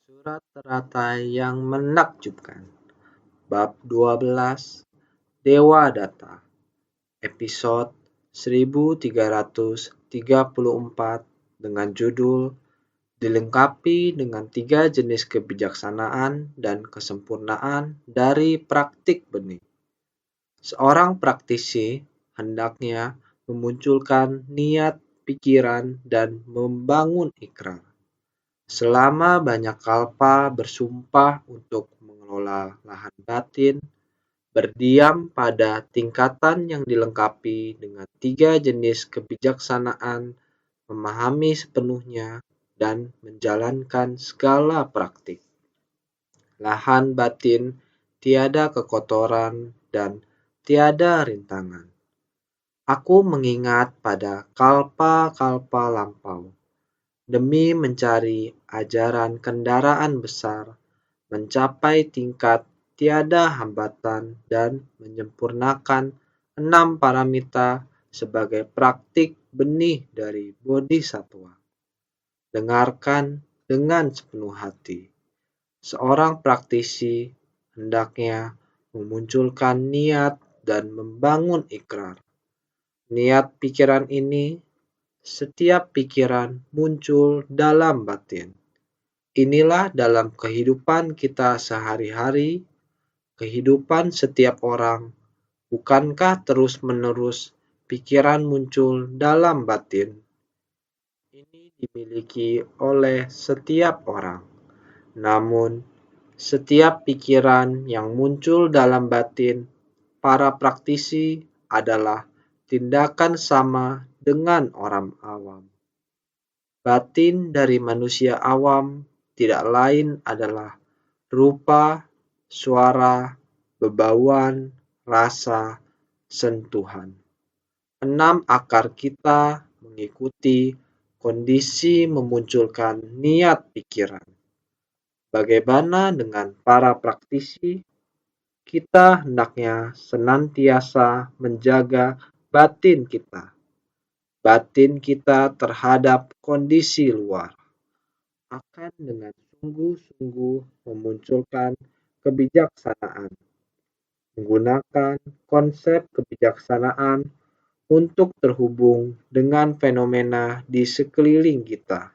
Surat teratai yang menakjubkan. Bab 12 Dewa Data. Episode 1334 dengan judul dilengkapi dengan 3 jenis kebijaksanaan dan kesempurnaan dari praktik benih. Seorang praktisi hendaknya memunculkan niat, pikiran, dan membangun ikrar. Selama banyak kalpa bersumpah untuk mengelola lahan batin, berdiam pada tingkatan yang dilengkapi dengan 3 jenis kebijaksanaan, memahami sepenuhnya, dan menjalankan segala praktik. Lahan batin tiada kekotoran dan tiada rintangan. Aku mengingat pada kalpa-kalpa lampau. Demi mencari ajaran kendaraan besar, mencapai tingkat tiada hambatan dan menyempurnakan 6 paramita sebagai praktik benih dari bodhisattva. Dengarkan dengan sepenuh hati. Seorang praktisi hendaknya memunculkan niat dan membangun ikrar. Niat pikiran ini, setiap pikiran muncul dalam batin. Inilah dalam kehidupan kita sehari-hari, kehidupan setiap orang, bukankah terus-menerus pikiran muncul dalam batin? Ini dimiliki oleh setiap orang. Namun, setiap pikiran yang muncul dalam batin para praktisi adalah tindakan sama dengan orang awam. Batin dari manusia awam tidak lain adalah rupa, suara, bebauan, rasa, sentuhan. 6 akar kita mengikuti kondisi memunculkan niat pikiran. Bagaimana dengan para praktisi? Kita hendaknya senantiasa menjaga batin kita. Batin kita terhadap kondisi luar. Akan dengan sungguh-sungguh memunculkan kebijaksanaan. Menggunakan konsep kebijaksanaan untuk terhubung dengan fenomena di sekeliling kita.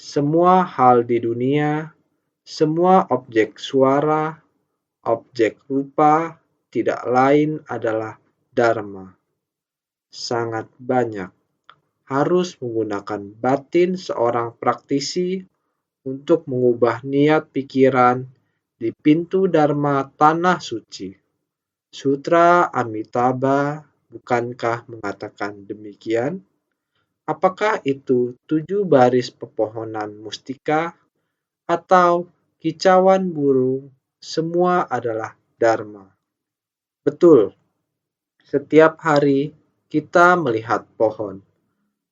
Semua hal di dunia, semua objek suara, objek rupa, tidak lain adalah dharma. Sangat banyak. Harus menggunakan batin seorang praktisi untuk mengubah niat pikiran di pintu dharma tanah suci. Sutra Amitabha bukankah mengatakan demikian? Apakah itu 7 baris pepohonan mustika atau kicauan burung? Semua adalah dharma. Betul, setiap hari kita melihat pohon.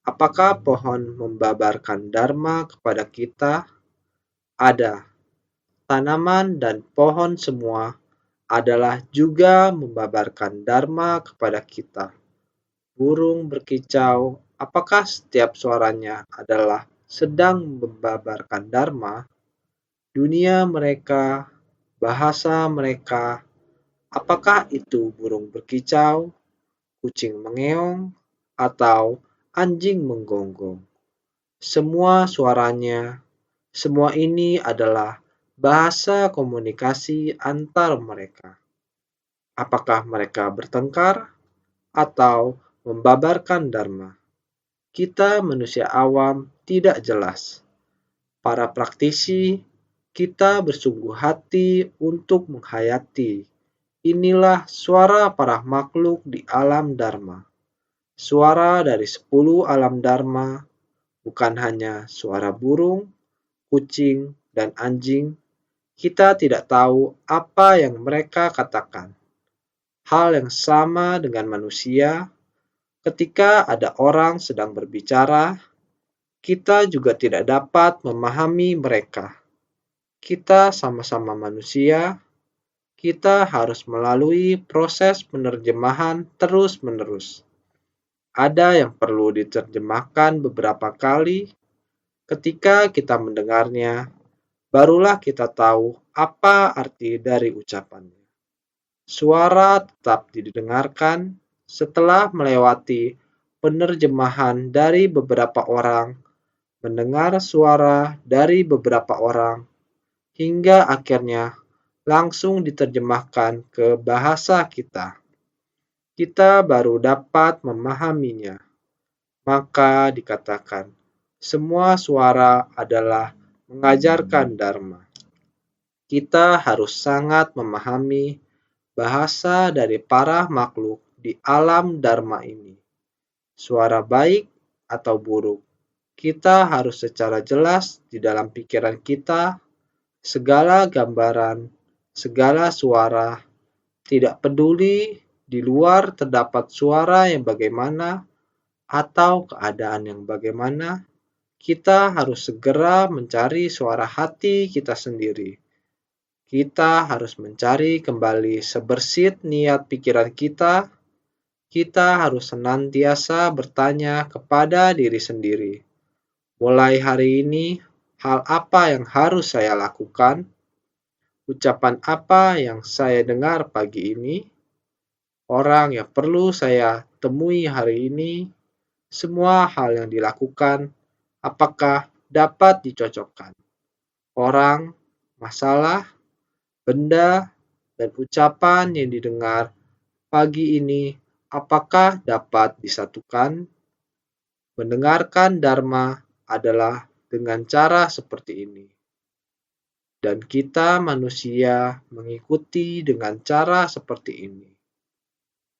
Apakah pohon membabarkan dharma kepada kita? Ada. Tanaman dan pohon semua adalah juga membabarkan dharma kepada kita. Burung berkicau, apakah setiap suaranya adalah sedang membabarkan dharma? Dunia mereka, bahasa mereka, apakah itu burung berkicau, kucing mengeong, atau anjing menggonggong? Semua suaranya, semua ini adalah bahasa komunikasi antar mereka. Apakah mereka bertengkar atau membabarkan dharma? Kita manusia awam tidak jelas. Para praktisi, kita bersungguh hati untuk menghayati. Inilah suara para makhluk di alam dharma. Suara dari 10 alam dharma, bukan hanya suara burung, kucing, dan anjing. Kita tidak tahu apa yang mereka katakan. Hal yang sama dengan manusia, ketika ada orang sedang berbicara, kita juga tidak dapat memahami mereka. Kita sama-sama manusia, kita harus melalui proses penerjemahan terus-menerus. Ada yang perlu diterjemahkan beberapa kali. Ketika kita mendengarnya, barulah kita tahu apa arti dari ucapannya. Suara tetap didengarkan setelah melewati penerjemahan dari beberapa orang, mendengar suara dari beberapa orang, hingga akhirnya langsung diterjemahkan ke bahasa kita. Kita baru dapat memahaminya. Maka dikatakan, semua suara adalah mengajarkan Dharma. Kita harus sangat memahami bahasa dari para makhluk di alam Dharma ini. Suara baik atau buruk, kita harus secara jelas di dalam pikiran kita, segala gambaran, segala suara, tidak peduli di luar terdapat suara yang bagaimana atau keadaan yang bagaimana, kita harus segera mencari suara hati kita sendiri. Kita harus mencari kembali sebersih niat pikiran kita. Kita harus senantiasa bertanya kepada diri sendiri. Mulai hari ini, hal apa yang harus saya lakukan? Ucapan apa yang saya dengar pagi ini? Orang yang perlu saya temui hari ini? Semua hal yang dilakukan, apakah dapat dicocokkan? Orang, masalah, benda, dan ucapan yang didengar pagi ini, apakah dapat disatukan? Mendengarkan Dharma adalah dengan cara seperti ini. Dan kita manusia mengikuti dengan cara seperti ini.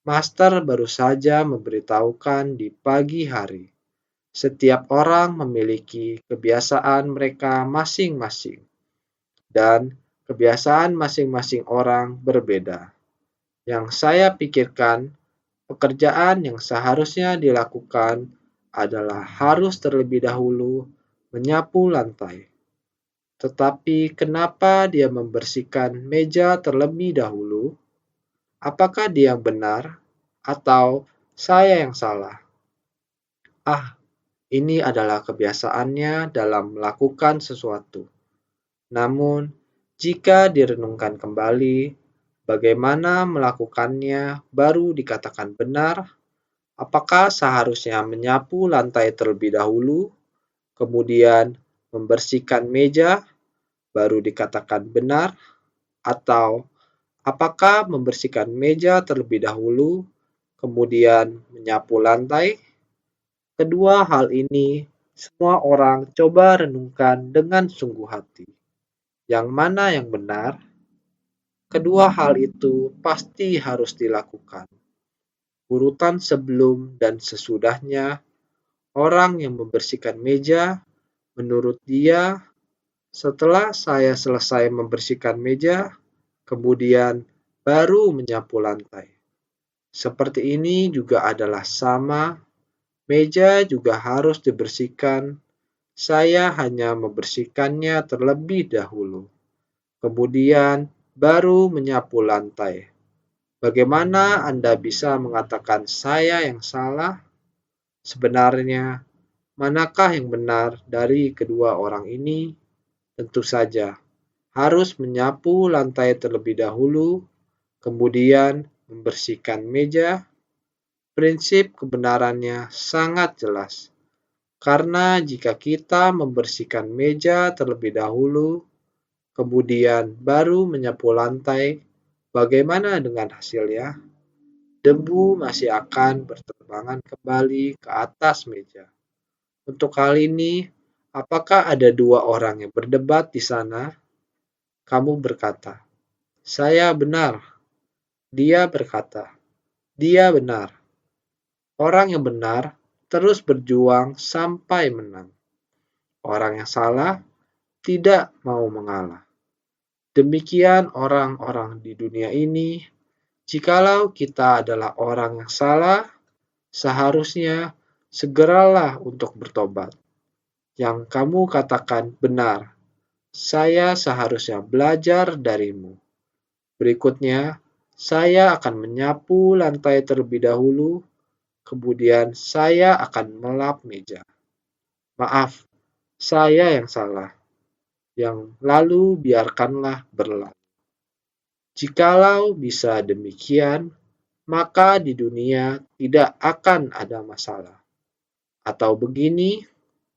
Master baru saja memberitahukan di pagi hari. Setiap orang memiliki kebiasaan mereka masing-masing. Dan kebiasaan masing-masing orang berbeda. Yang saya pikirkan, pekerjaan yang seharusnya dilakukan adalah harus terlebih dahulu menyapu lantai. Tetapi kenapa dia membersihkan meja terlebih dahulu? Apakah dia yang benar atau saya yang salah? Ini adalah kebiasaannya dalam melakukan sesuatu. Namun, jika direnungkan kembali, bagaimana melakukannya baru dikatakan benar? Apakah seharusnya menyapu lantai terlebih dahulu, kemudian membersihkan meja, baru dikatakan benar? Atau apakah membersihkan meja terlebih dahulu, kemudian menyapu lantai? Kedua hal ini semua orang coba renungkan dengan sungguh hati. Yang mana yang benar? Kedua hal itu pasti harus dilakukan. Urutan sebelum dan sesudahnya, orang yang membersihkan meja, menurut dia, setelah saya selesai membersihkan meja, kemudian baru menyapu lantai. Seperti ini juga adalah sama, meja juga harus dibersihkan. Saya hanya membersihkannya terlebih dahulu. Kemudian baru menyapu lantai. Bagaimana Anda bisa mengatakan saya yang salah? Sebenarnya, manakah yang benar dari kedua orang ini? Tentu saja, harus menyapu lantai terlebih dahulu, kemudian membersihkan meja. Prinsip kebenarannya sangat jelas. Karena jika kita membersihkan meja terlebih dahulu, kemudian baru menyapu lantai, bagaimana dengan hasilnya? Debu masih akan berterbangan kembali ke atas meja. Untuk hal ini, apakah ada dua orang yang berdebat di sana? Kamu berkata, "Saya benar." Dia berkata, "Dia benar." Orang yang benar terus berjuang sampai menang. Orang yang salah tidak mau mengalah. Demikian orang-orang di dunia ini. Jikalau kita adalah orang yang salah, seharusnya segeralah untuk bertobat. Yang kamu katakan benar. Saya seharusnya belajar darimu. Berikutnya, saya akan menyapu lantai terlebih dahulu, kemudian saya akan melap meja. Maaf, saya yang salah. yang lalu biarkanlah berlalu. Jikalau bisa demikian, maka di dunia tidak akan ada masalah. Atau begini,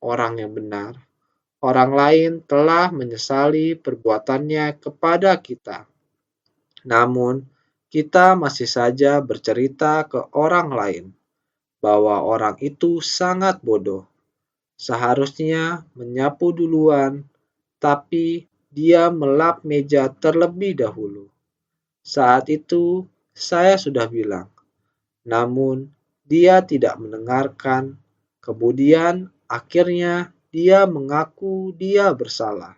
orang yang benar, orang lain telah menyesali perbuatannya kepada kita. Namun, kita masih saja bercerita ke orang lain bahwa orang itu sangat bodoh. Seharusnya menyapu duluan, tapi dia melap meja terlebih dahulu. Saat itu saya sudah bilang, namun dia tidak mendengarkan. Kemudian akhirnya dia mengaku dia bersalah.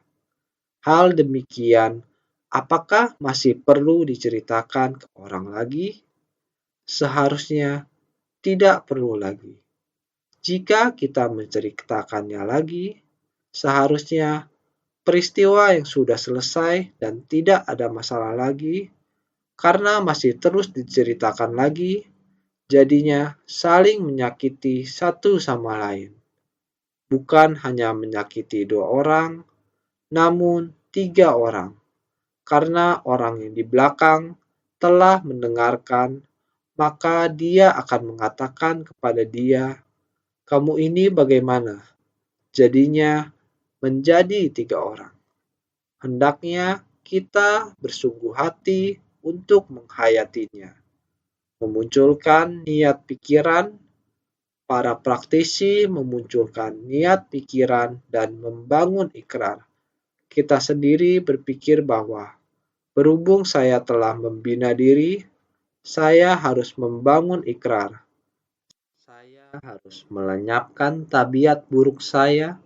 Hal demikian, apakah masih perlu diceritakan ke orang lagi? Seharusnya tidak perlu lagi. Jika kita menceritakannya lagi, seharusnya peristiwa yang sudah selesai dan tidak ada masalah lagi, karena masih terus diceritakan lagi, jadinya saling menyakiti satu sama lain. Bukan hanya menyakiti 2 orang, namun 3 orang. Karena orang yang di belakang telah mendengarkan, maka dia akan mengatakan kepada dia, "Kamu ini bagaimana?" Jadinya menjadi 3 orang. Hendaknya kita bersungguh hati untuk menghayatinya. Memunculkan niat pikiran, para praktisi memunculkan niat pikiran dan membangun ikrar. Kita sendiri berpikir bahwa berhubung saya telah membina diri, saya harus membangun ikrar. Saya harus melenyapkan tabiat buruk saya.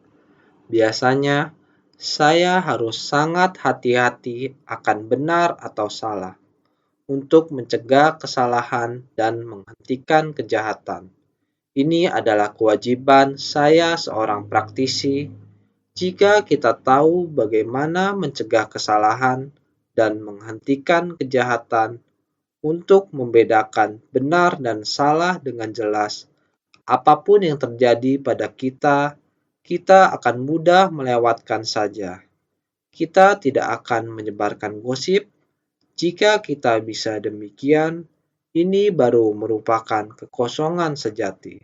Biasanya, saya harus sangat hati-hati akan benar atau salah untuk mencegah kesalahan dan menghentikan kejahatan. Ini adalah kewajiban saya seorang praktisi. Jika kita tahu bagaimana mencegah kesalahan dan menghentikan kejahatan untuk membedakan benar dan salah dengan jelas, apapun yang terjadi pada kita, kita akan mudah melewatkan saja. Kita tidak akan menyebarkan gosip. Jika kita bisa demikian, ini baru merupakan kekosongan sejati.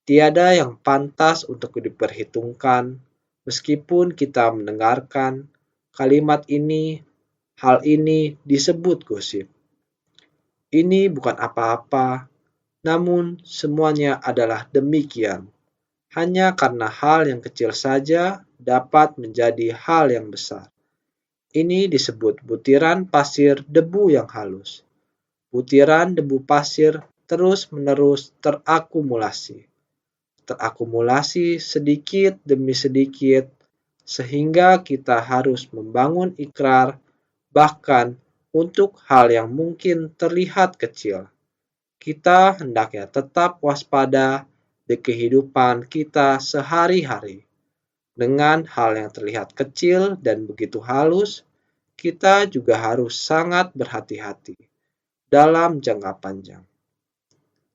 Tiada yang pantas untuk diperhitungkan, meskipun kita mendengarkan kalimat ini, hal ini disebut gosip. Ini bukan apa-apa, namun semuanya adalah demikian. Hanya karena hal yang kecil saja dapat menjadi hal yang besar. Ini disebut butiran pasir debu yang halus. Butiran debu pasir terus-menerus terakumulasi. Terakumulasi sedikit demi sedikit, sehingga kita harus membangun ikrar, bahkan untuk hal yang mungkin terlihat kecil. Kita hendaknya tetap waspada di kehidupan kita sehari-hari. Dengan hal yang terlihat kecil dan begitu halus, kita juga harus sangat berhati-hati dalam jangka panjang.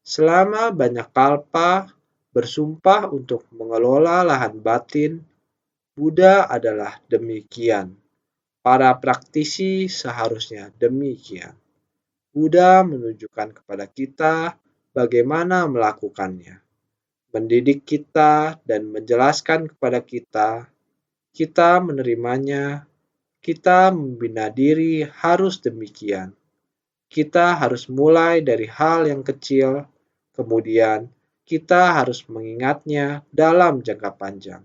Selama banyak kalpa bersumpah untuk mengelola lahan batin, Buddha adalah demikian. Para praktisi seharusnya demikian. Buddha menunjukkan kepada kita bagaimana melakukannya, mendidik kita dan menjelaskan kepada kita, kita menerimanya, kita membina diri harus demikian. Kita harus mulai dari hal yang kecil, kemudian kita harus mengingatnya dalam jangka panjang.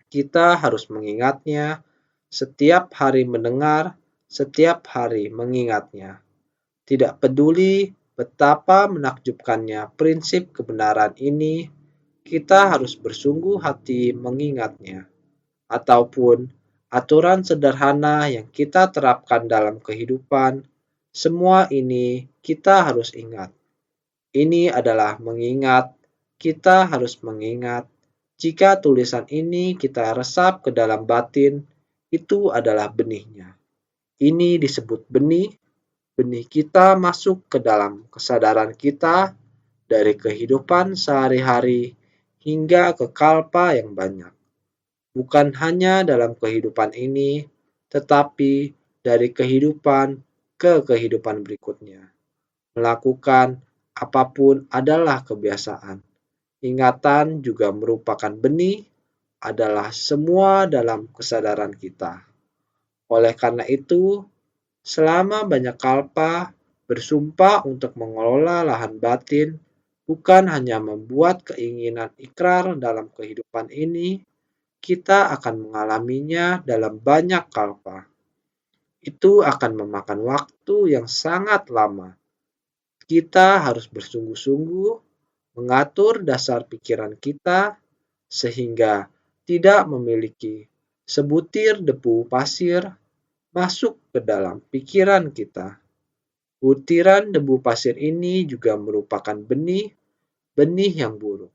Kita harus mengingatnya setiap hari mendengar, setiap hari mengingatnya. Tidak peduli betapa menakjubkannya prinsip kebenaran ini, kita harus bersungguh hati mengingatnya. Ataupun aturan sederhana yang kita terapkan dalam kehidupan, semua ini kita harus ingat. Ini adalah mengingat, kita harus mengingat. Jika tulisan ini kita resap ke dalam batin, itu adalah benihnya. Ini disebut benih. Benih kita masuk ke dalam kesadaran kita dari kehidupan sehari-hari hingga ke kalpa yang banyak. bukan hanya dalam kehidupan ini, tetapi dari kehidupan ke kehidupan berikutnya. Melakukan apapun adalah kebiasaan. Ingatan juga merupakan benih, adalah semua dalam kesadaran kita. Oleh karena itu, selama banyak kalpa bersumpah untuk mengelola lahan batin, bukan hanya membuat keinginan ikrar dalam kehidupan ini, kita akan mengalaminya dalam banyak kalpa. Itu akan memakan waktu yang sangat lama. Kita harus bersungguh-sungguh mengatur dasar pikiran kita sehingga tidak memiliki sebutir debu pasir masuk ke dalam pikiran kita. Butiran debu pasir ini juga merupakan benih yang buruk.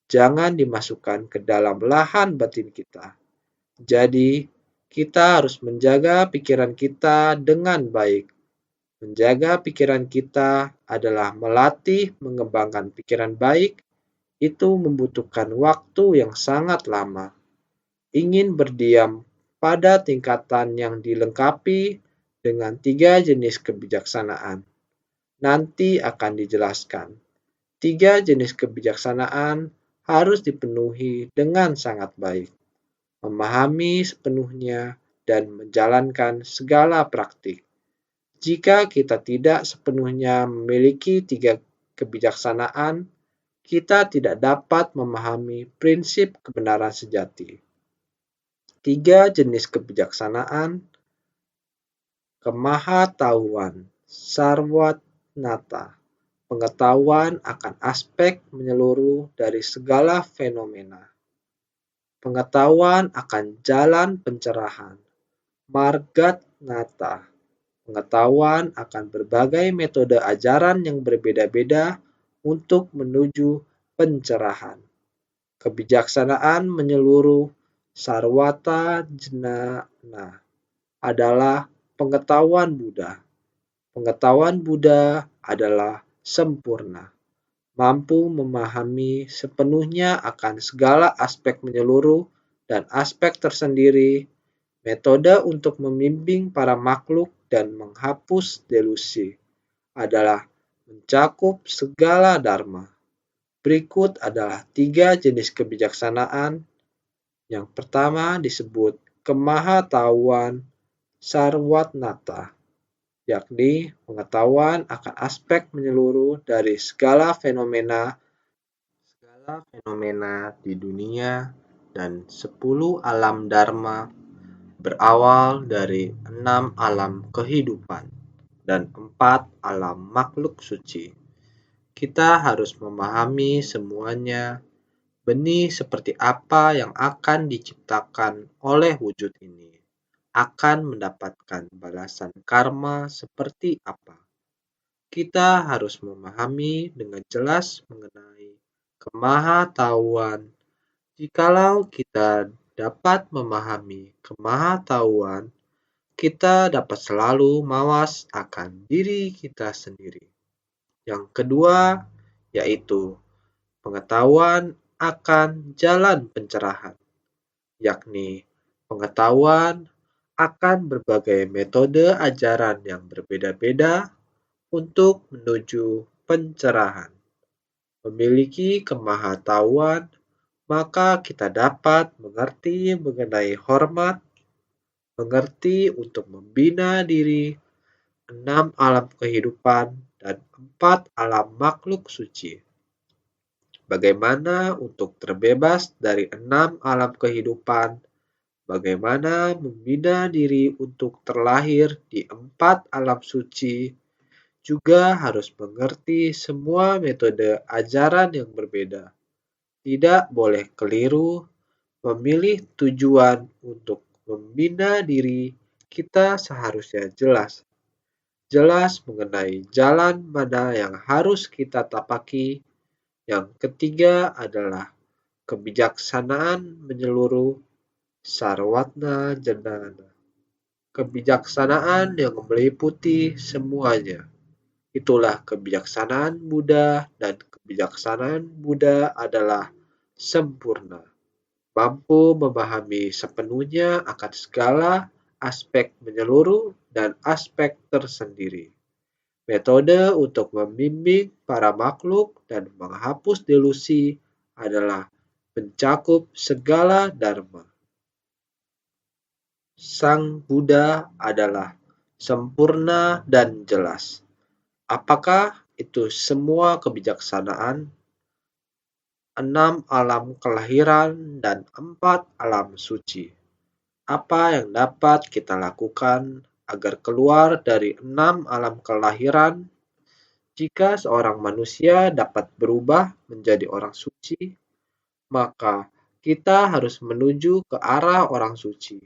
Jangan dimasukkan ke dalam lahan batin kita. Jadi, kita harus menjaga pikiran kita dengan baik. Menjaga pikiran kita adalah melatih mengembangkan pikiran baik. Itu membutuhkan waktu yang sangat lama. Ingin berdiam pada tingkatan yang dilengkapi dengan 3 jenis kebijaksanaan. Nanti akan dijelaskan. 3 jenis kebijaksanaan harus dipenuhi dengan sangat baik. Memahami sepenuhnya dan menjalankan segala praktik. Jika kita tidak sepenuhnya memiliki 3 kebijaksanaan, kita tidak dapat memahami prinsip kebenaran sejati. 3 jenis kebijaksanaan: kemahatauan, sarwatnata, pengetahuan akan aspek menyeluruh dari segala fenomena. Pengetahuan akan jalan pencerahan, margatnata, pengetahuan akan berbagai metode ajaran yang berbeda-beda untuk menuju pencerahan. Kebijaksanaan menyeluruh, sarwata jnana, adalah pengetahuan Buddha. Pengetahuan Buddha adalah sempurna, mampu memahami sepenuhnya akan segala aspek menyeluruh dan aspek tersendiri, metode untuk membimbing para makhluk dan menghapus delusi, adalah mencakup segala dharma. Berikut adalah 3 jenis kebijaksanaan. Yang pertama disebut kemahatauan sarwatnata, yakni pengetahuan akan aspek menyeluruh dari segala fenomena di dunia dan 10 alam dharma, berawal dari 6 alam kehidupan dan 4 alam makhluk suci. Kita harus memahami semuanya. Benih seperti apa yang akan diciptakan oleh wujud ini akan mendapatkan balasan karma seperti apa. Kita harus memahami dengan jelas mengenai kemahatauan. Jikalau kita dapat memahami kemahatauan, kita dapat selalu mawas akan diri kita sendiri. Yang kedua, yaitu pengetahuan akan jalan pencerahan, yakni pengetahuan akan berbagai metode ajaran yang berbeda-beda untuk menuju pencerahan. Memiliki kemahatauan, maka kita dapat mengerti mengenai hormat, mengerti untuk membina diri, 6 alam kehidupan, dan 4 alam makhluk suci. Bagaimana untuk terbebas dari 6 alam kehidupan, bagaimana membina diri untuk terlahir di 4 alam suci, juga harus mengerti semua metode ajaran yang berbeda. Tidak boleh keliru memilih tujuan untuk membina diri. Kita seharusnya jelas mengenai jalan mana yang harus kita tapaki. Yang ketiga adalah kebijaksanaan menyeluruh, sarwatna jnana. Kebijaksanaan yang meliputi semuanya. Itulah kebijaksanaan Buddha, dan kebijaksanaan Buddha adalah sempurna. mampu memahami sepenuhnya akan segala aspek menyeluruh dan aspek tersendiri. Metode untuk membimbing para makhluk dan menghapus delusi adalah mencakup segala dharma. Sang Buddha adalah sempurna dan jelas. Apakah itu semua kebijaksanaan, 6 alam kelahiran dan 4 alam suci? Apa yang dapat kita lakukan agar keluar dari 6 alam kelahiran? Jika seorang manusia dapat berubah menjadi orang suci, maka kita harus menuju ke arah orang suci.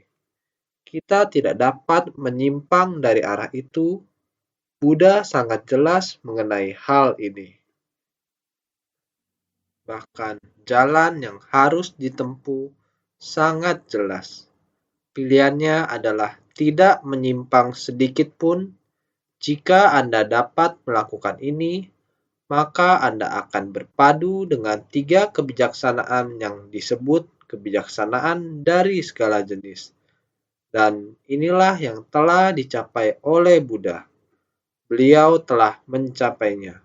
Kita tidak dapat menyimpang dari arah itu. Buddha sangat jelas mengenai hal ini. Bahkan jalan yang harus ditempuh sangat jelas. Pilihannya adalah tidak menyimpang sedikit pun. Jika Anda dapat melakukan ini, maka Anda akan berpadu dengan 3 kebijaksanaan yang disebut kebijaksanaan dari segala jenis. Dan inilah yang telah dicapai oleh Buddha. Beliau telah mencapainya,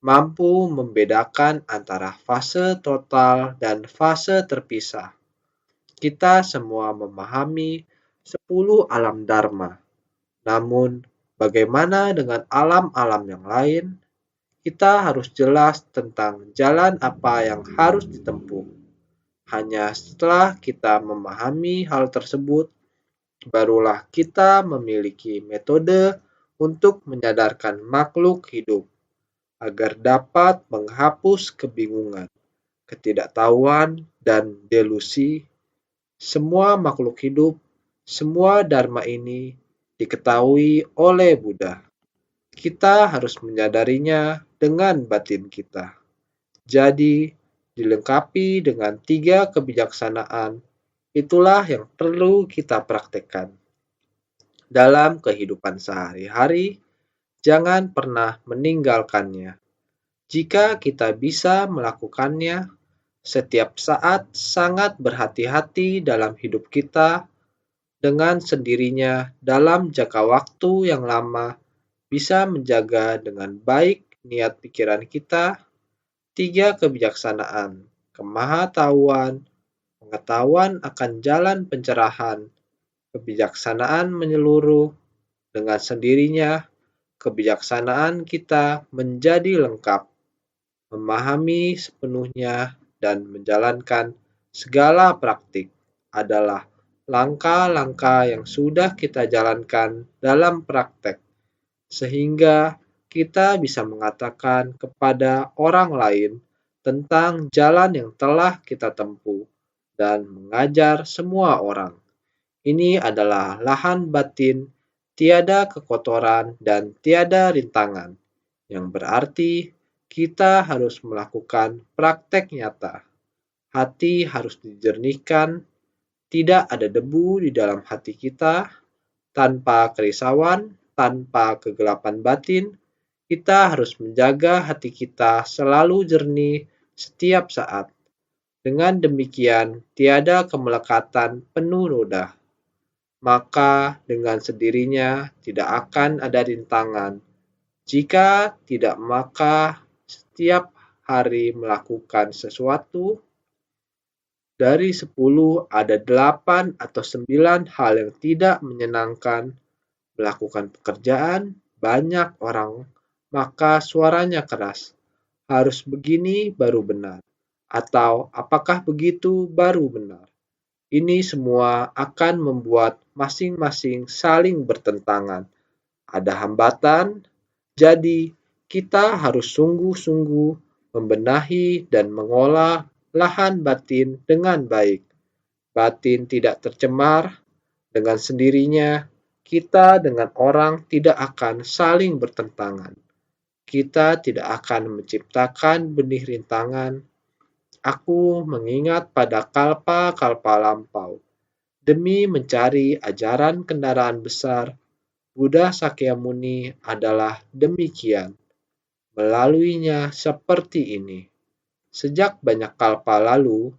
mampu membedakan antara fase total dan fase terpisah. Kita semua memahami 10 alam dharma. Namun, bagaimana dengan alam-alam yang lain? Kita harus jelas tentang jalan apa yang harus ditempuh. Hanya setelah kita memahami hal tersebut, barulah kita memiliki metode untuk menyadarkan makhluk hidup agar dapat menghapus kebingungan, ketidaktahuan, dan delusi. Semua makhluk hidup, semua dharma ini diketahui oleh Buddha. Kita harus menyadarinya dengan batin kita. Jadi, dilengkapi dengan 3 kebijaksanaan, itulah yang perlu kita praktekkan. Dalam kehidupan sehari-hari, jangan pernah meninggalkannya. Jika kita bisa melakukannya, setiap saat sangat berhati-hati dalam hidup kita, dengan sendirinya dalam jangka waktu yang lama bisa menjaga dengan baik niat pikiran kita. 3 kebijaksanaan, kemahatauan, pengetahuan akan jalan pencerahan, kebijaksanaan menyeluruh. Dengan sendirinya, kebijaksanaan kita menjadi lengkap, memahami sepenuhnya dan menjalankan segala praktik adalah langkah-langkah yang sudah kita jalankan dalam praktek, sehingga kita bisa mengatakan kepada orang lain tentang jalan yang telah kita tempuh dan mengajar semua orang. Ini adalah lahan batin, tiada kekotoran dan tiada rintangan, yang berarti kita harus melakukan praktek nyata. Hati harus dijernihkan, tidak ada debu di dalam hati kita, tanpa kerisauan, tanpa kegelapan batin. Kita harus menjaga hati kita selalu jernih setiap saat. Dengan demikian, tiada kemelekatan penuh noda. Maka dengan sendirinya tidak akan ada rintangan. Jika tidak, maka setiap hari melakukan sesuatu, dari 10 ada 8 atau 9 hal yang tidak menyenangkan. Melakukan pekerjaan, banyak orang, maka suaranya keras. Harus begini baru benar. Atau apakah begitu baru benar. Ini semua akan membuat masing-masing saling bertentangan. Ada hambatan, jadi kita harus sungguh-sungguh membenahi dan mengolah lahan batin dengan baik. Batin tidak tercemar, dengan sendirinya kita dengan orang tidak akan saling bertentangan. Kita tidak akan menciptakan benih rintangan. Aku mengingat pada kalpa-kalpa lampau. Demi mencari ajaran kendaraan besar, Buddha Sakyamuni adalah demikian. Melaluinya seperti ini. Sejak banyak kalpa lalu,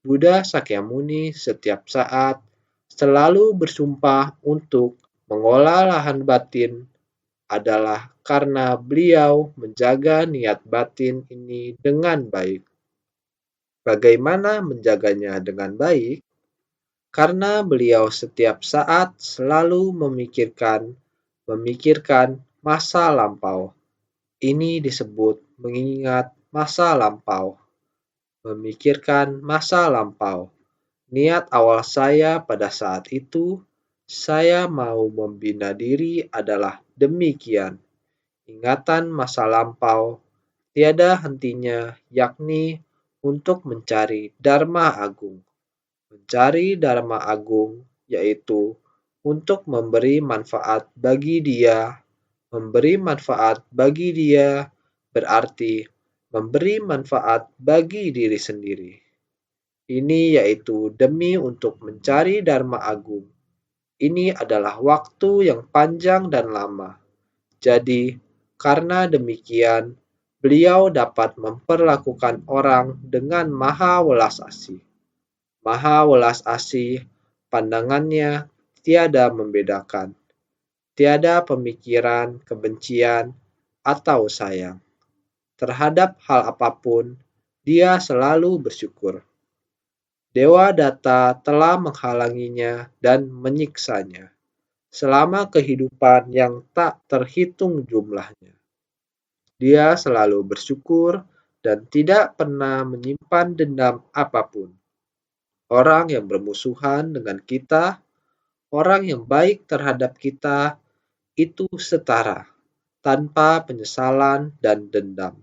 Buddha Sakyamuni setiap saat selalu bersumpah untuk mengolah lahan batin adalah karena beliau menjaga niat batin ini dengan baik. Bagaimana menjaganya dengan baik? Karena beliau setiap saat selalu memikirkan masa lampau. Ini disebut mengingat masa lampau. Memikirkan masa lampau. Niat awal saya pada saat itu, saya mau membina diri adalah demikian. Ingatan masa lampau tiada hentinya, yakni untuk mencari Dharma Agung. Mencari Dharma Agung yaitu untuk memberi manfaat bagi dia. Memberi manfaat bagi dia berarti memberi manfaat bagi diri sendiri. Ini yaitu demi untuk mencari Dharma Agung. Ini adalah waktu yang panjang dan lama. Jadi, karena demikian, beliau dapat memperlakukan orang dengan maha welas asih. Maha welas asih, pandangannya tiada membedakan, tiada pemikiran kebencian atau sayang. Terhadap hal apapun, dia selalu bersyukur. Dewa Datta telah menghalanginya dan menyiksanya selama kehidupan yang tak terhitung jumlahnya. Dia selalu bersyukur dan tidak pernah menyimpan dendam apapun. Orang yang bermusuhan dengan kita, orang yang baik terhadap kita, itu setara, tanpa penyesalan dan dendam.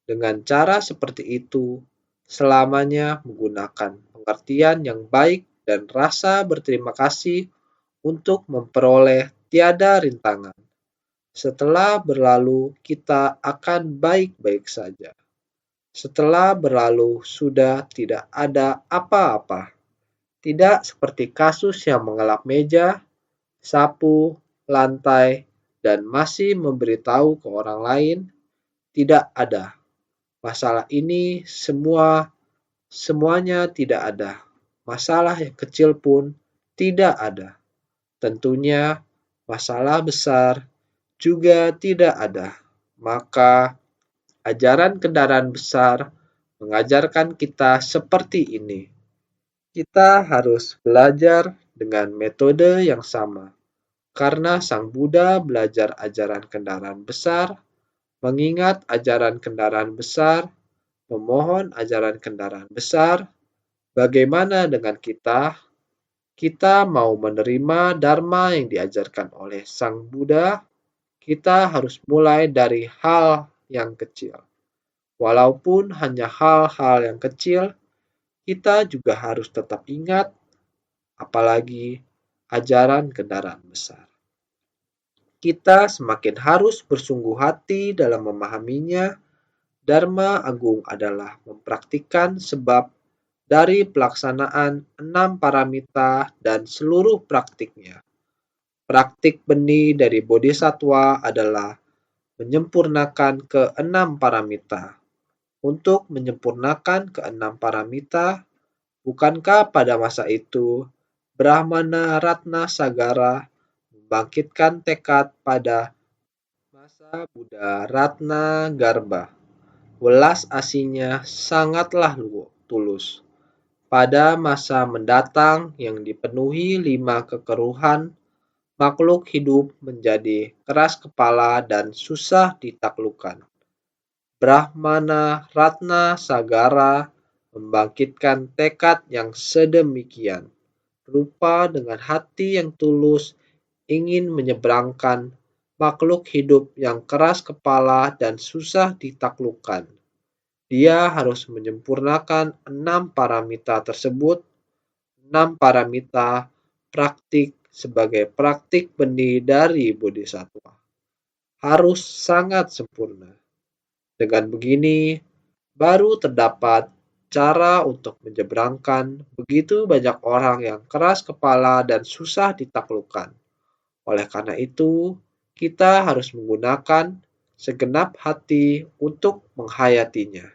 Dengan cara seperti itu, selamanya menggunakan pengertian yang baik dan rasa berterima kasih untuk memperoleh tiada rintangan. Setelah berlalu, kita akan baik-baik saja. Setelah berlalu, sudah tidak ada apa-apa. Tidak seperti kasus yang mengelap meja, sapu, lantai, dan masih memberitahu ke orang lain, tidak ada. Masalah ini semuanya tidak ada. Masalah yang kecil pun tidak ada. Tentunya masalah besar juga tidak ada. Maka ajaran kendaraan besar mengajarkan kita seperti ini. Kita harus belajar dengan metode yang sama. Karena Sang Buddha belajar ajaran kendaraan besar, mengingat ajaran kendaraan besar, memohon ajaran kendaraan besar, bagaimana dengan kita? Kita mau menerima Dharma yang diajarkan oleh Sang Buddha, kita harus mulai dari hal yang kecil. Walaupun hanya hal-hal yang kecil, kita juga harus tetap ingat, apalagi ajaran kendaraan besar. Kita semakin harus bersungguh hati dalam memahaminya. Dharma Agung adalah mempraktikkan sebab dari pelaksanaan 6 paramita dan seluruh praktiknya. Praktik benih dari Bodhisattva adalah menyempurnakan ke-6 paramita. Untuk menyempurnakan ke-6 paramita, bukankah pada masa itu Brahmana Ratna Sagara membangkitkan tekad pada masa Buddha Ratna Garbha? Welas asihnya sangatlah tulus. Pada masa mendatang yang dipenuhi 5 kekeruhan, makhluk hidup menjadi keras kepala dan susah ditaklukkan. Brahmana Ratna Sagara membangkitkan tekad yang sedemikian rupa dengan hati yang tulus ingin menyeberangkan makhluk hidup yang keras kepala dan susah ditaklukkan. Dia harus menyempurnakan 6 paramita tersebut. 6 paramita praktik sebagai praktik benih dari Bodhisattva. Harus sangat sempurna. Dengan begini, baru terdapat cara untuk menyeberangkan begitu banyak orang yang keras kepala dan susah ditaklukkan. Oleh karena itu, kita harus menggunakan segenap hati untuk menghayatinya.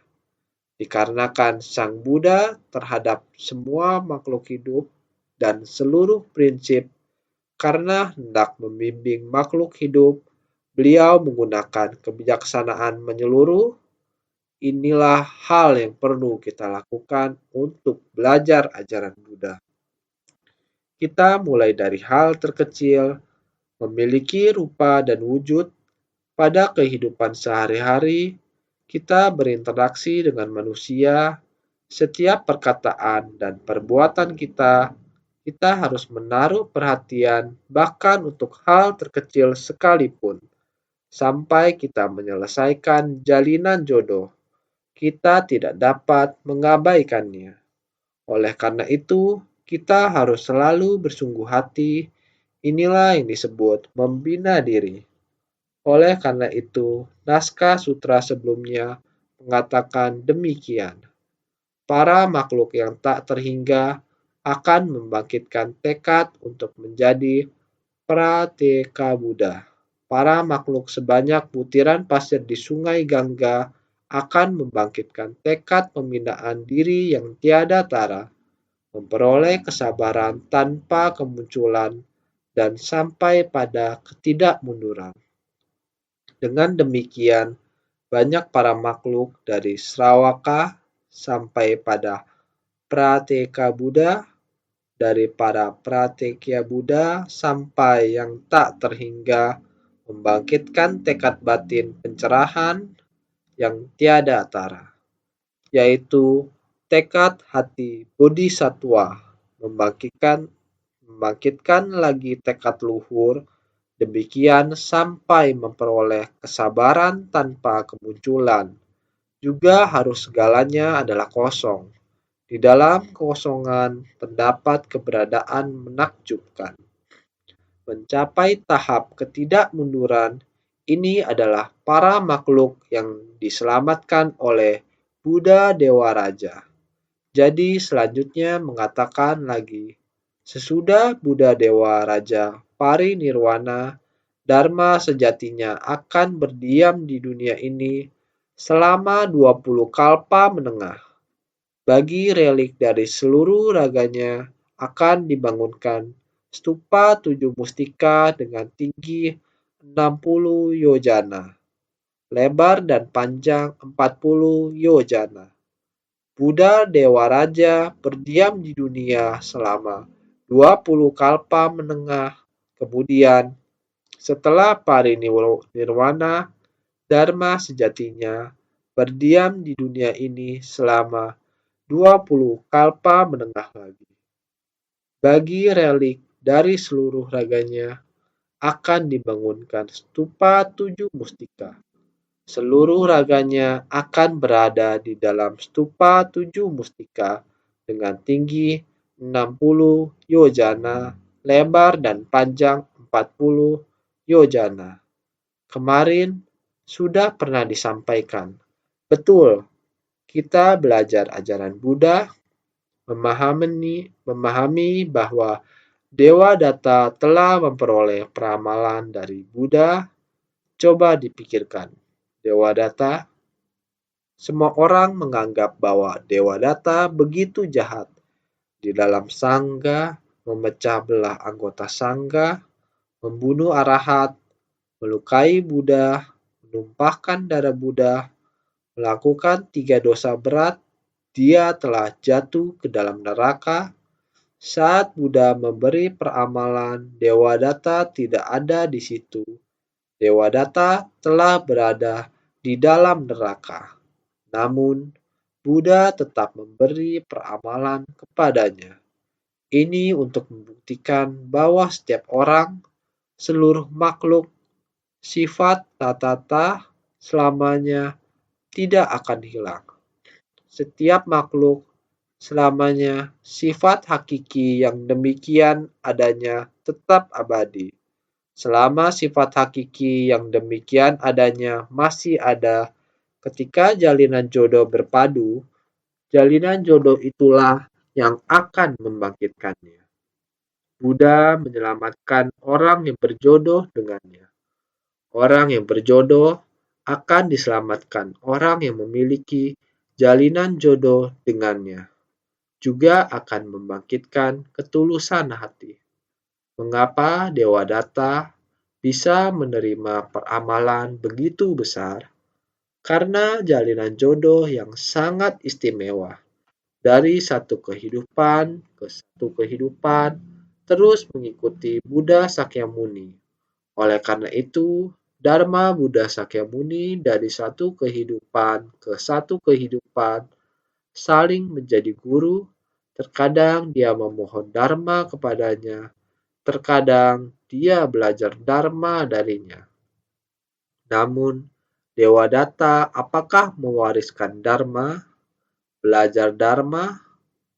dikarenakan Sang Buddha terhadap semua makhluk hidup dan seluruh prinsip karena hendak membimbing makhluk hidup, beliau menggunakan kebijaksanaan menyeluruh. Inilah hal yang perlu kita lakukan untuk belajar ajaran Buddha. Kita mulai dari hal terkecil, memiliki rupa dan wujud pada kehidupan sehari-hari. Kita berinteraksi dengan manusia. Setiap perkataan dan perbuatan kita harus menaruh perhatian bahkan untuk hal terkecil sekalipun. Sampai kita menyelesaikan jalinan jodoh, kita tidak dapat mengabaikannya. Oleh karena itu, kita harus selalu bersungguh hati. Inilah yang disebut membina diri. Oleh karena itu, naskah sutra sebelumnya mengatakan demikian. Para makhluk yang tak terhingga akan membangkitkan tekad untuk menjadi Prateka Buddha. Para makhluk sebanyak butiran pasir di sungai Gangga akan membangkitkan tekad pembinaan diri yang tiada tara, memperoleh kesabaran tanpa kemunculan, dan sampai pada ketidakmunduran. Dengan demikian, banyak para makhluk dari Sravaka sampai pada Prateka Buddha, dari para Pratekya Buddha sampai yang tak terhingga, membangkitkan tekad batin pencerahan yang tiada tara, yaitu tekad hati Bodhisattva, membangkitkan lagi tekad luhur, demikian sampai memperoleh kesabaran tanpa kemunculan. Juga harus segalanya adalah kosong. Di dalam kekosongan terdapat keberadaan menakjubkan. Mencapai tahap ketidakmunduran, ini adalah para makhluk yang diselamatkan oleh Buddha Dewa Raja. Jadi selanjutnya mengatakan lagi, sesudah Buddha Dewa Raja parinirwana, Dharma sejatinya akan berdiam di dunia ini selama 20 kalpa menengah. Bagi relik dari seluruh raganya akan dibangunkan stupa 7 mustika dengan tinggi 60 yojana, lebar dan panjang 40 yojana. Buddha Dewa Raja berdiam di dunia selama 20 kalpa menengah. Kemudian, setelah parinirwana, Dharma sejatinya berdiam di dunia ini selama 20 kalpa menengah lagi. Bagi relik dari seluruh raganya akan dibangunkan stupa 7 mustika. Seluruh raganya akan berada di dalam stupa 7 mustika dengan tinggi 60 yojana, lebar dan panjang 40 yojana. Kemarin sudah pernah disampaikan. Betul, kita belajar ajaran Buddha, memahami bahwa Dewa Datta telah memperoleh peramalan dari Buddha. Coba dipikirkan. Dewa Datta, semua orang menganggap bahwa Dewa Datta begitu jahat. Di dalam sangga, memecah belah anggota sangga, membunuh arahat, melukai Buddha, menumpahkan darah Buddha, melakukan 3 dosa berat. Dia telah jatuh ke dalam neraka. Saat Buddha memberi peramalan, Dewa Datta tidak ada di situ. Dewa Datta telah berada di dalam neraka. Namun, Buddha tetap memberi peramalan kepadanya. Ini untuk membuktikan bahwa setiap orang, seluruh makhluk, sifat tatata selamanya tidak akan hilang. Setiap makhluk selamanya sifat hakiki yang demikian adanya tetap abadi. Selama sifat hakiki yang demikian adanya masih ada, ketika jalinan jodoh berpadu, jalinan jodoh itulah yang akan membangkitkannya. Buddha menyelamatkan orang yang berjodoh dengannya. Orang yang berjodoh akan diselamatkan orang yang memiliki jalinan jodoh dengannya, juga akan membangkitkan ketulusan hati. Mengapa Dewa Data bisa menerima peramalan begitu besar? Karena jalinan jodoh yang sangat istimewa dari satu kehidupan ke satu kehidupan terus mengikuti Buddha Sakyamuni. Oleh karena itu, Dharma Buddha Sakyamuni dari satu kehidupan ke satu kehidupan saling menjadi guru. Terkadang dia memohon Dharma kepadanya, terkadang dia belajar Dharma darinya. Namun, Dewa Data apakah mewariskan Dharma, belajar Dharma?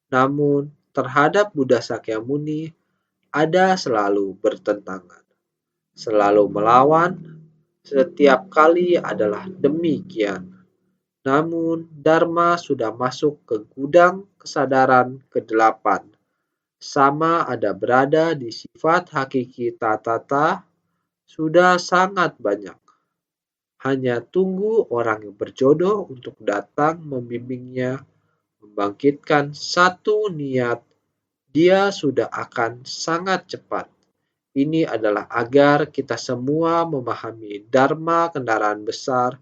Namun, terhadap Buddha Sakyamuni ada selalu bertentangan, selalu melawan, setiap kali adalah demikian. Namun, Dharma sudah masuk ke gudang kesadaran ke-8. Sama ada berada di sifat hakiki tatata, sudah sangat banyak. Hanya tunggu orang yang berjodoh untuk datang membimbingnya, membangkitkan satu niat, dia sudah akan sangat cepat. Ini adalah agar kita semua memahami Dharma kendaraan besar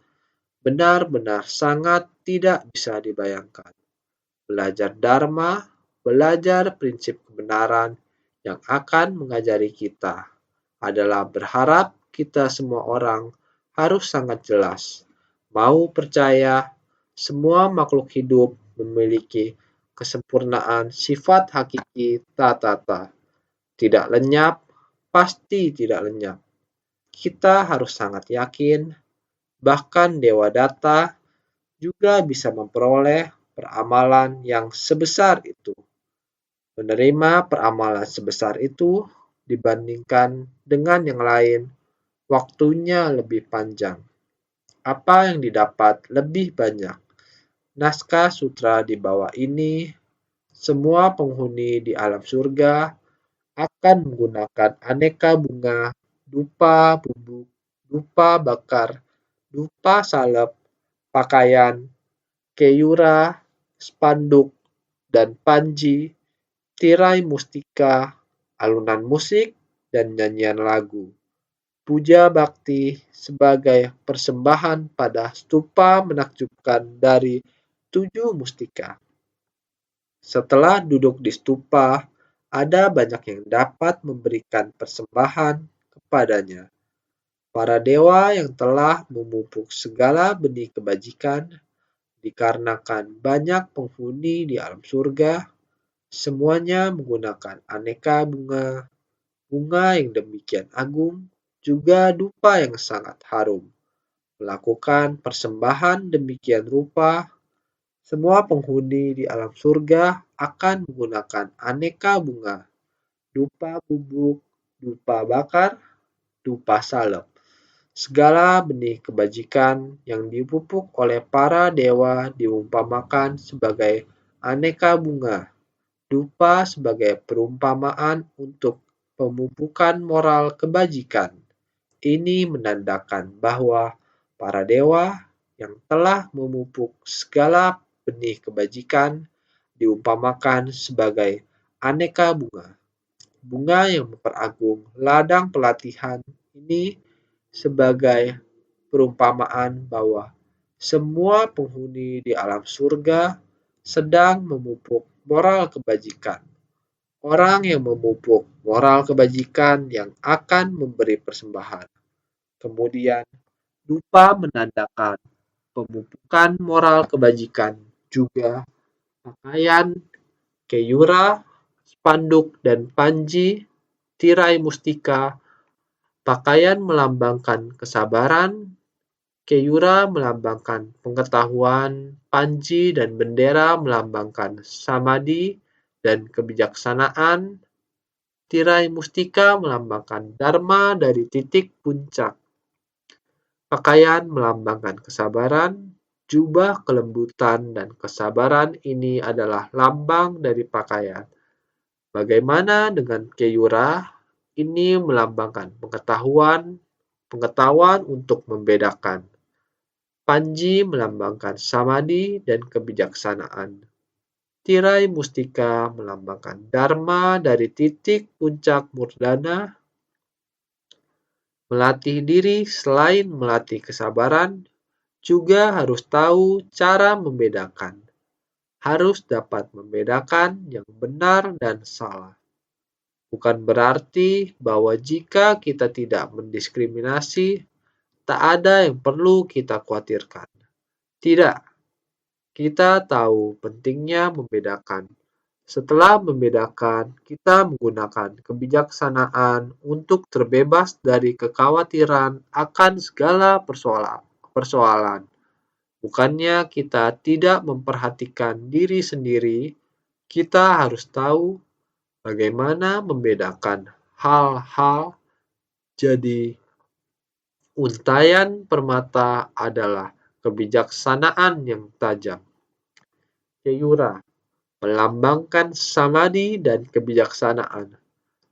benar-benar sangat tidak bisa dibayangkan. Belajar Dharma, belajar prinsip kebenaran yang akan mengajari kita adalah berharap kita semua orang harus sangat jelas. Mau percaya, semua makhluk hidup memiliki kesempurnaan sifat hakiki tatata. Tidak lenyap, pasti tidak lenyap. Kita harus sangat yakin, bahkan Dewa Data juga bisa memperoleh peramalan yang sebesar itu. Menerima peramalan sebesar itu dibandingkan dengan yang lain, waktunya lebih panjang. Apa yang didapat lebih banyak? Naskah sutra di bawah ini, semua penghuni di alam surga akan menggunakan aneka bunga, dupa bubuk, dupa bakar, dupa salep, pakaian, keyura, spanduk, dan panji, tirai mustika, alunan musik, dan nyanyian lagu. Puja bakti sebagai persembahan pada stupa menakjubkan dari 7 mustika. Setelah duduk di stupa, ada banyak yang dapat memberikan persembahan kepadanya. Para dewa yang telah memupuk segala benih kebajikan, dikarenakan banyak penghuni di alam surga, semuanya menggunakan aneka bunga, bunga yang demikian agung, juga dupa yang sangat harum. Melakukan persembahan demikian rupa, semua penghuni di alam surga akan menggunakan aneka bunga, dupa bubuk, dupa bakar, dupa salep. Segala benih kebajikan yang dipupuk oleh para dewa diumpamakan sebagai aneka bunga, dupa sebagai perumpamaan untuk pemupukan moral kebajikan. Ini menandakan bahwa para dewa yang telah memupuk segala benih kebajikan diumpamakan sebagai aneka bunga. Bunga yang memperagung ladang pelatihan ini sebagai perumpamaan bahwa semua penghuni di alam surga sedang memupuk moral kebajikan. Orang yang memupuk moral kebajikan yang akan memberi persembahan. Kemudian, dupa menandakan pemupukan moral kebajikan juga pakaian, keyura, spanduk, dan panji, tirai mustika. Pakaian melambangkan kesabaran, keyura melambangkan pengetahuan, panji dan bendera melambangkan samadhi dan kebijaksanaan, tirai mustika melambangkan dharma dari titik puncak. Pakaian melambangkan kesabaran, jubah kelembutan dan kesabaran ini adalah lambang dari pakaian. Bagaimana dengan keyura? Ini melambangkan pengetahuan untuk membedakan. Panji melambangkan samadhi dan kebijaksanaan. Tirai mustika melambangkan dharma dari titik puncak murdana. Melatih diri selain melatih kesabaran, juga harus tahu cara membedakan. Harus dapat membedakan yang benar dan salah. Bukan berarti bahwa jika kita tidak mendiskriminasi, tak ada yang perlu kita khawatirkan. Tidak, kita tahu pentingnya membedakan. Setelah membedakan, kita menggunakan kebijaksanaan untuk terbebas dari kekhawatiran akan segala persoalan. Bukannya kita tidak memperhatikan diri sendiri, kita harus tahu bagaimana membedakan hal-hal. Jadi, untayan permata adalah kebijaksanaan yang tajam. Keyura melambangkan samadhi dan kebijaksanaan.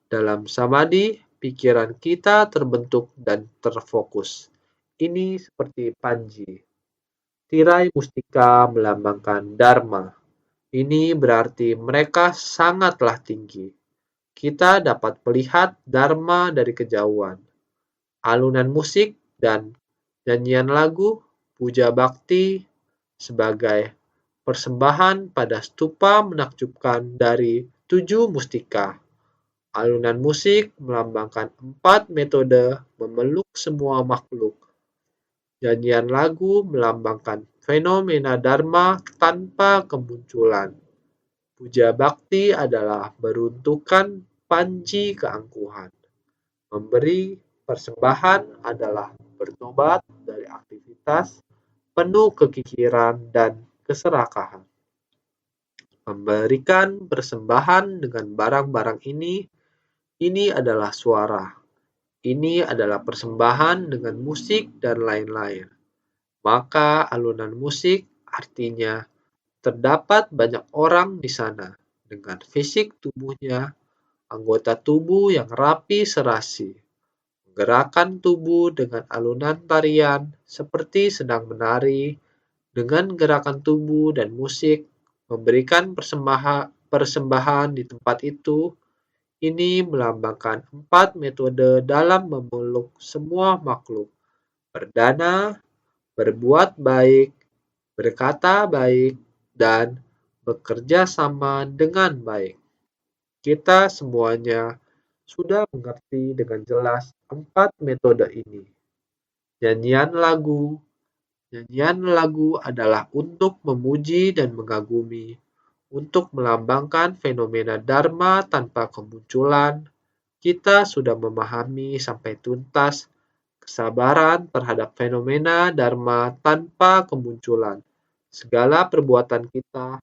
Dalam samadhi, pikiran kita terbentuk dan terfokus. Ini seperti panji. Tirai mustika melambangkan dharma. Ini berarti mereka sangatlah tinggi. Kita dapat melihat dharma dari kejauhan. Alunan musik dan nyanyian lagu, puja bakti sebagai persembahan pada stupa menakjubkan dari 7 mustika. Alunan musik melambangkan 4 metode memeluk semua makhluk. Nyanyian lagu melambangkan fenomena dharma tanpa kemunculan. Puja bakti adalah beruntukan panji keangkuhan. Memberi persembahan adalah bertobat dari aktivitas penuh kekikiran dan keserakahan. Memberikan persembahan dengan barang-barang ini adalah suara. Ini adalah persembahan dengan musik dan lain-lain. Maka alunan musik artinya terdapat banyak orang di sana dengan fisik tubuhnya, anggota tubuh yang rapi serasi. Gerakan tubuh dengan alunan tarian seperti sedang menari dengan gerakan tubuh dan musik memberikan persembahan di tempat itu. Ini melambangkan 4 metode dalam memeluk semua makhluk. Berdana, berbuat baik, berkata baik, dan bekerja sama dengan baik. Kita semuanya sudah mengerti dengan jelas 4 metode ini. Nyanyian lagu adalah untuk memuji dan mengagumi, untuk melambangkan fenomena dharma tanpa kemunculan. Kita sudah memahami sampai tuntas kesabaran terhadap fenomena dharma tanpa kemunculan. Segala perbuatan kita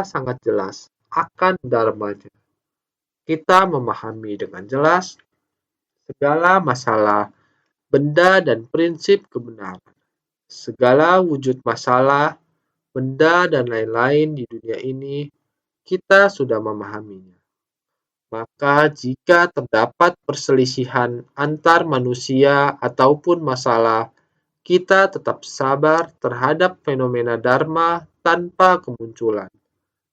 sangat jelas akan dharmanya. Kita memahami dengan jelas segala masalah, benda dan prinsip kebenaran. Segala wujud masalah, benda dan lain-lain di dunia ini, kita sudah memahaminya. Maka jika terdapat perselisihan antar manusia ataupun masalah, kita tetap sabar terhadap fenomena dharma tanpa kemunculan.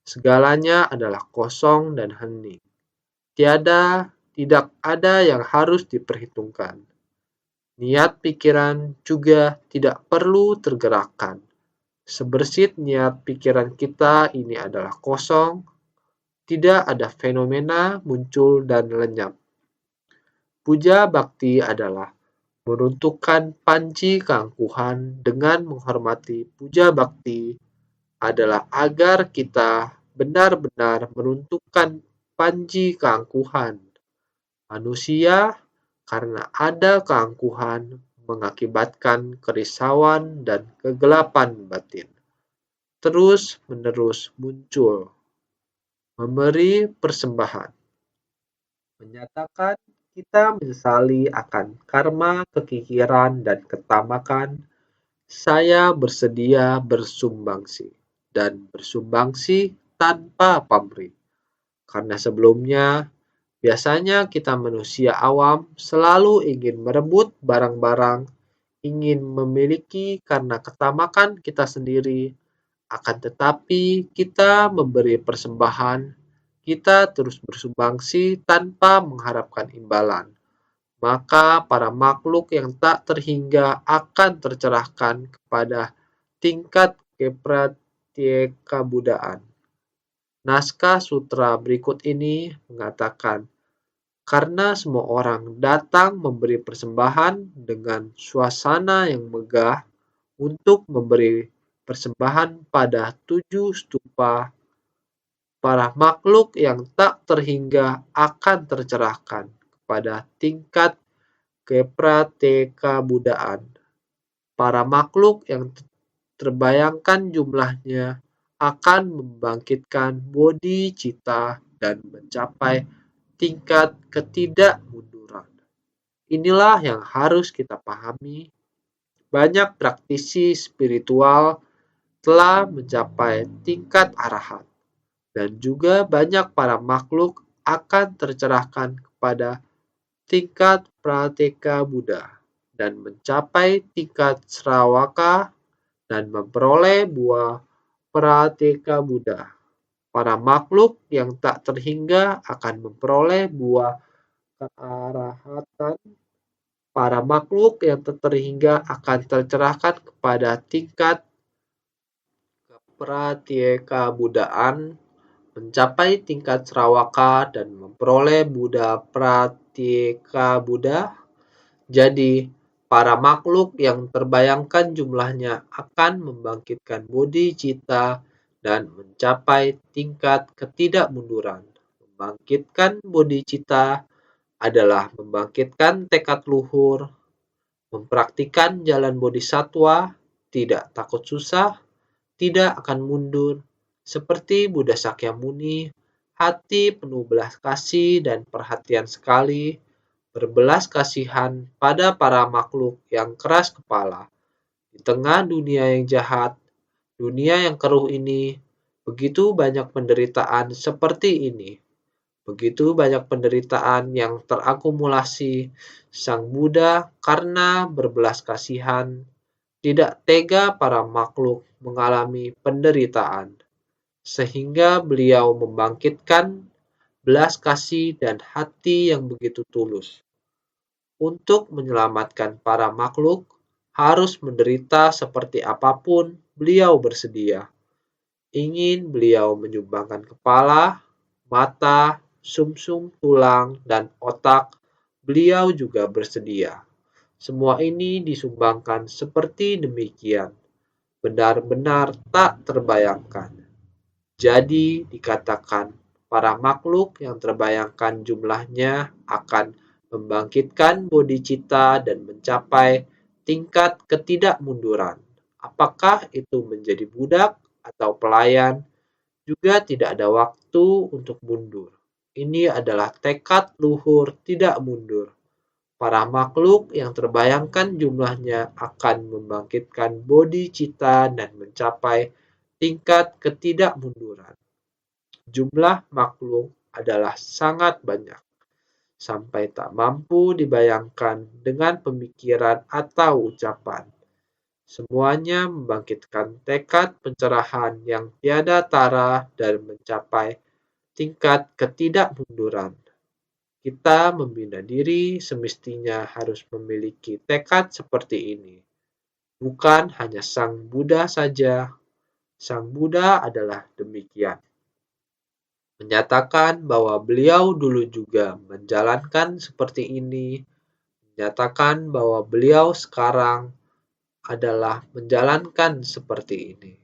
Segalanya adalah kosong dan hening. Tidak ada yang harus diperhitungkan. Niat pikiran juga tidak perlu tergerakkan. Sebersih niat pikiran kita ini adalah kosong, tidak ada fenomena muncul dan lenyap. Puja bakti adalah meruntuhkan panci keangkuhan. Dengan menghormati puja bakti adalah agar kita benar-benar meruntuhkan panci keangkuhan. Manusia karena ada keangkuhan mengakibatkan kerisauan dan kegelapan batin. Terus-menerus muncul. Memberi persembahan. Menyatakan kita menyesali akan karma, kekikiran, dan ketamakan. Saya bersedia bersumbangsi. Dan bersumbangsi tanpa pamrih. Karena sebelumnya, biasanya kita manusia awam selalu ingin merebut barang-barang ingin memiliki karena ketamakan kita sendiri, akan tetapi kita memberi persembahan, kita terus bersumbangsi tanpa mengharapkan imbalan. Maka para makhluk yang tak terhingga akan tercerahkan kepada tingkat kepratyekabudaan. Naskah sutra berikut ini mengatakan, karena semua orang datang memberi persembahan dengan suasana yang megah untuk memberi persembahan pada 7 stupa, para makhluk yang tak terhingga akan tercerahkan kepada tingkat kepratyekabudaan. Para makhluk yang terbayangkan jumlahnya akan membangkitkan bodhicitta dan mencapai tingkat ketidakmunduran. Inilah yang harus kita pahami. Banyak praktisi spiritual telah mencapai tingkat arahat, dan juga banyak para makhluk akan tercerahkan kepada tingkat pratyeka Buddha dan mencapai tingkat Sravaka dan memperoleh buah pratyeka Buddha. Para makhluk yang tak terhingga akan memperoleh buah kearahatan. Para makhluk yang tak terhingga akan tercerahkan kepada tingkat pratyeka Buddhaan, mencapai tingkat Sravaka dan memperoleh Buddha pratyeka Buddha. Jadi, para makhluk yang terbayangkan jumlahnya akan membangkitkan bodhicitta dan mencapai tingkat ketidakmunduran. Membangkitkan bodhicitta adalah membangkitkan tekad luhur, mempraktikkan jalan bodhisattva, tidak takut susah, tidak akan mundur, seperti Buddha Sakyamuni, hati penuh belas kasih dan perhatian sekali, berbelas kasihan pada para makhluk yang keras kepala. Di tengah dunia yang jahat, dunia yang keruh ini, begitu banyak penderitaan seperti ini. Begitu banyak penderitaan yang terakumulasi. Sang Buddha karena berbelas kasihan, tidak tega para makhluk mengalami penderitaan, sehingga beliau membangkitkan belas kasih dan hati yang begitu tulus. Untuk menyelamatkan para makhluk, harus menderita seperti apapun beliau bersedia. Ingin beliau menyumbangkan kepala, mata, sumsum tulang, dan otak, beliau juga bersedia. Semua ini disumbangkan seperti demikian, benar-benar tak terbayangkan. Jadi dikatakan, para makhluk yang terbayangkan jumlahnya akan membangkitkan bodhicitta dan mencapai tingkat ketidakmunduran. Apakah itu menjadi budak atau pelayan, juga tidak ada waktu untuk mundur. Ini adalah tekad luhur tidak mundur. Para makhluk yang terbayangkan jumlahnya akan membangkitkan bodhicitta dan mencapai tingkat ketidakmunduran. Jumlah makhluk adalah sangat banyak, sampai tak mampu dibayangkan dengan pemikiran atau ucapan. Semuanya membangkitkan tekad pencerahan yang tiada tara dan mencapai tingkat ketidakmunduran. Kita membina diri semestinya harus memiliki tekad seperti ini. Bukan hanya Sang Buddha saja. Sang Buddha adalah demikian. Menyatakan bahwa beliau dulu juga menjalankan seperti ini. Menyatakan bahwa beliau sekarang adalah menjalankan seperti ini.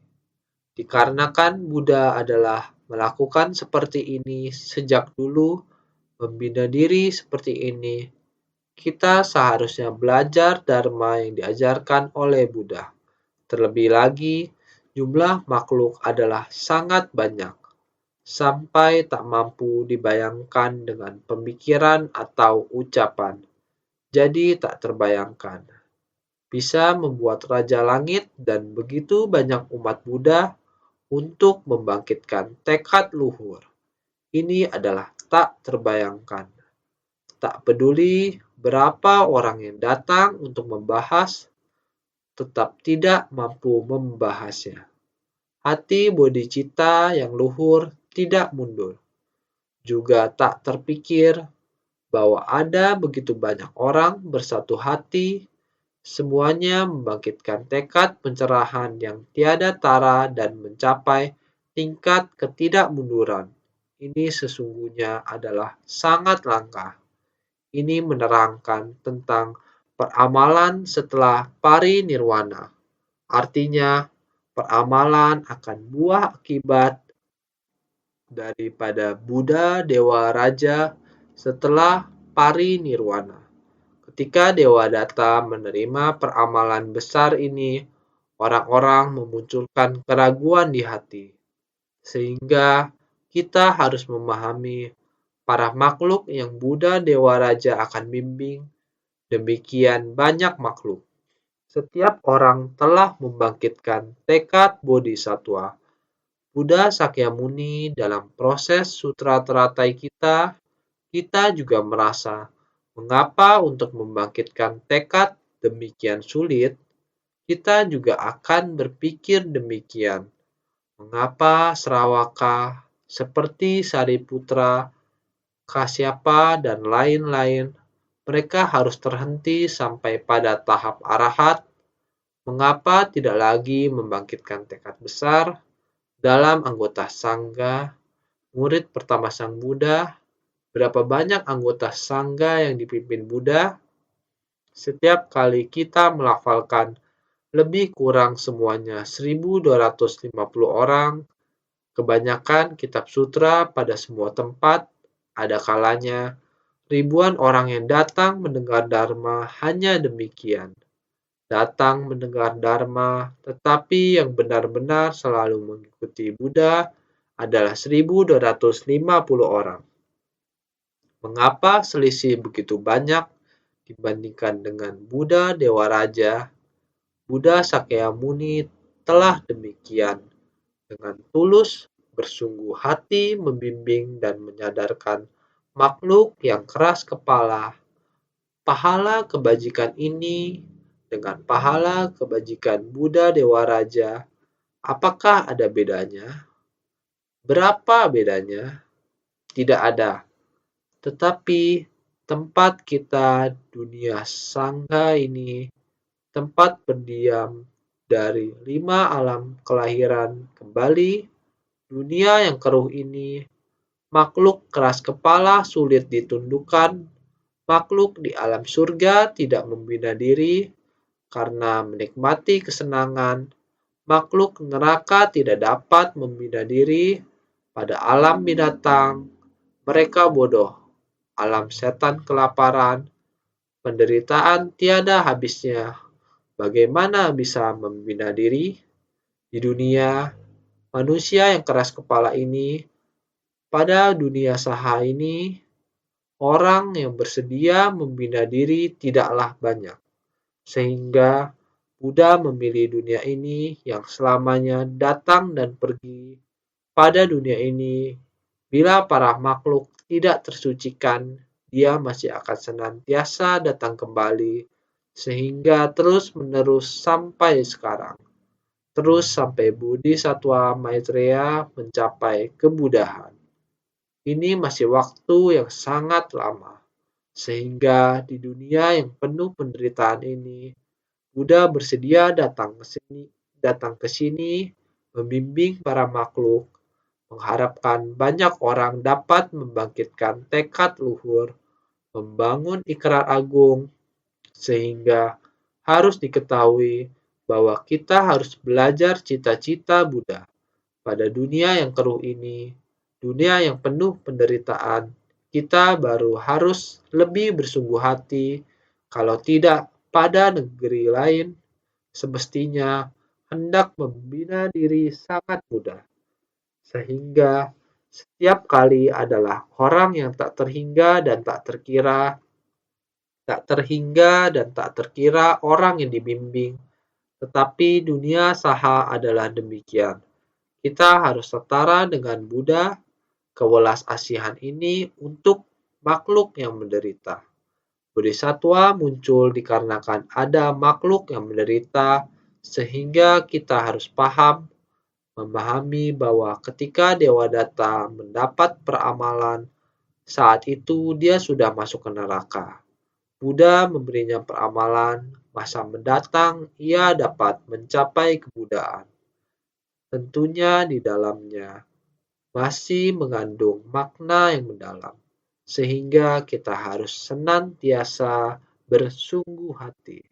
Dikarenakan Buddha adalah melakukan seperti ini sejak dulu, membina diri seperti ini, kita seharusnya belajar Dharma yang diajarkan oleh Buddha. Terlebih lagi, jumlah makhluk adalah sangat banyak, sampai tak mampu dibayangkan dengan pemikiran atau ucapan. Jadi tak terbayangkan. Bisa membuat Raja Langit dan begitu banyak umat Buddha untuk membangkitkan tekad luhur. Ini adalah tak terbayangkan. Tak peduli berapa orang yang datang untuk membahas, tetap tidak mampu membahasnya. Hati bodhicitta yang luhur tidak mundur, juga tak terpikir bahwa ada begitu banyak orang bersatu hati, semuanya membangkitkan tekad pencerahan yang tiada tara dan mencapai tingkat ketidakmunduran. Ini sesungguhnya adalah sangat langka. Ini menerangkan tentang peramalan setelah parinirwana. Artinya, peramalan akan buah akibat daripada Buddha Dewa Raja setelah parinirwana. Ketika Dewa Datta menerima peramalan besar ini, orang-orang memunculkan keraguan di hati. Sehingga kita harus memahami para makhluk yang Buddha Dewa Raja akan bimbing, demikian banyak makhluk. Setiap orang telah membangkitkan tekad bodhisattva. Buddha Sakyamuni dalam proses sutra teratai kita juga merasa mengapa untuk membangkitkan tekad demikian sulit. Kita juga akan berpikir demikian. Mengapa Sravaka seperti Sariputra, Kasyapa, dan lain-lain, mereka harus terhenti sampai pada tahap arahat? Mengapa tidak lagi membangkitkan tekad besar dalam anggota Sangha, murid pertama Sang Buddha? Berapa banyak anggota Sangha yang dipimpin Buddha? Setiap kali kita melafalkan lebih kurang semuanya 1.250 orang, kebanyakan kitab sutra pada semua tempat, ada kalanya ribuan orang yang datang mendengar Dharma hanya demikian. Datang mendengar Dharma, tetapi yang benar-benar selalu mengikuti Buddha adalah 1.250 orang. Mengapa selisih begitu banyak dibandingkan dengan Buddha Dewa Raja? Buddha Sakyamuni telah demikian dengan tulus bersungguh hati membimbing dan menyadarkan makhluk yang keras kepala. Pahala kebajikan ini dengan pahala kebajikan Buddha Dewa Raja, apakah ada bedanya? Berapa bedanya? Tidak ada. Tetapi tempat kita dunia Sangha ini, tempat berdiam dari 5 alam kelahiran kembali, dunia yang keruh ini, makhluk keras kepala sulit ditundukkan, makhluk di alam surga tidak membina diri karena menikmati kesenangan, makhluk neraka tidak dapat membina diri pada alam binatang, mereka bodoh, alam setan kelaparan, penderitaan tiada habisnya. Bagaimana bisa membina diri? Di dunia, manusia yang keras kepala ini, pada dunia saha ini, orang yang bersedia membina diri tidaklah banyak. Sehingga Buddha memilih dunia ini yang selamanya datang dan pergi. Pada dunia ini, bila para makhluk tidak tersucikan, dia masih akan senantiasa datang kembali, sehingga terus-menerus sampai sekarang. Terus sampai Bodhisattva Maitreya mencapai kebudahan. Ini masih waktu yang sangat lama. Sehingga di dunia yang penuh penderitaan ini, Buddha bersedia datang ke sini, membimbing para makhluk, mengharapkan banyak orang dapat membangkitkan tekad luhur, membangun ikrar agung, sehingga harus diketahui bahwa kita harus belajar cita-cita Buddha pada dunia yang keruh ini, dunia yang penuh penderitaan. Kita baru harus lebih bersungguh hati, kalau tidak pada negeri lain, semestinya hendak membina diri sangat mudah. Sehingga setiap kali adalah orang yang tak terhingga dan tak terkira orang yang dibimbing. Tetapi dunia saha adalah demikian. Kita harus setara dengan Buddha, kewelas asihan ini untuk makhluk yang menderita. Bodhisattva muncul dikarenakan ada makhluk yang menderita, sehingga kita harus memahami bahwa ketika Dewa Data mendapat peramalan, saat itu dia sudah masuk ke neraka. Buddha memberinya peramalan, masa mendatang ia dapat mencapai kebudaan. Tentunya di dalamnya masih mengandung makna yang mendalam, sehingga kita harus senantiasa bersungguh hati.